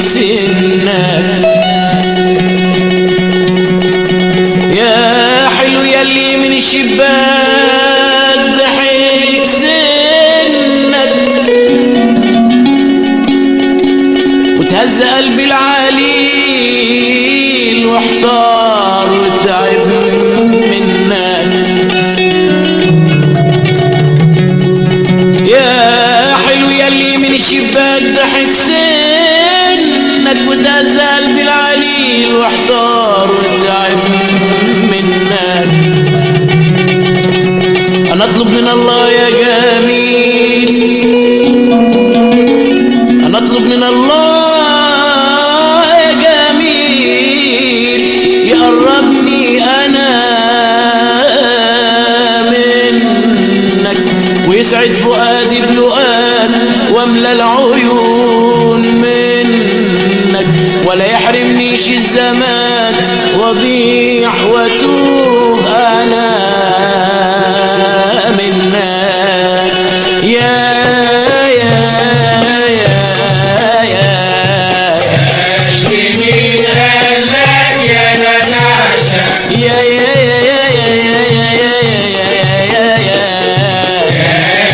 سنك يا حلو يلي من الشباك ضحك سنك وتهز قلبي العليل واحتار وتعب منك يا حلو يلي من الشباك ضحك سنك وتهز قلبي العليل واحتار وتعب منك انا اطلب من الله يا جميل انا اطلب من الله يا جميل يقربني انا منك ويسعد فؤادي بلقاك واملى العيون منك ولا يحرمنيش الزمان واضيع واتوه انا منك يا قلبي مين قالك يا نتاشا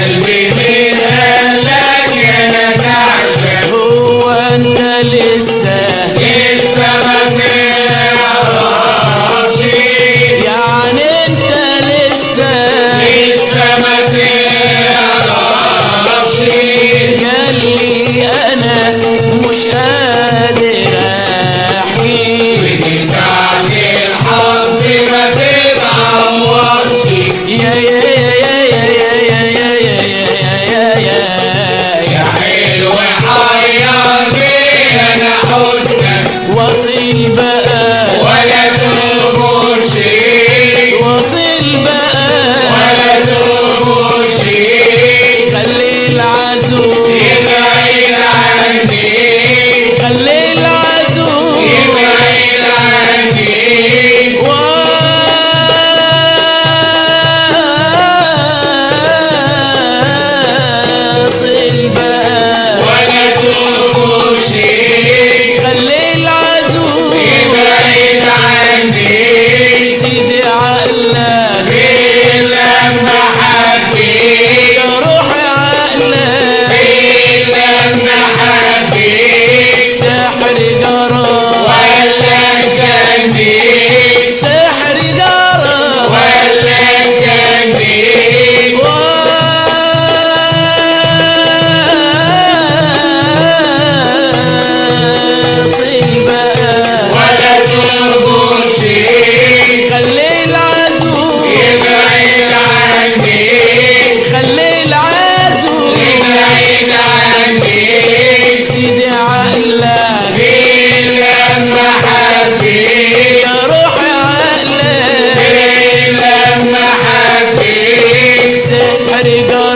قلبي مين قالك يا نتاشا هو انت لسه ما تعرفش يعني انت لسه ما تعرفش قال لي انا مش قادر احكي ساعة الحظ ما تتعوضش يا حلو حيرني انا حزنك واصل بقى ولا ترمش واصل بقى ولا ترمش خلي العزوم يبعد عني خلي العزوم يبعد عني واصل بقى ولا ترمش خلي العزوم يبعد عني سيدي عقلك لما حبيت يا روح عقلك لما حبيت سحر جرى ولا جنبي سحر جرى ولا جنبي واصل بقى ولا تربش خلي العزوم يبعد عني خلي العزوم يبعد عني سيدي عقلك لما حبيت يا روح عقلك لما حبيت سحر جرى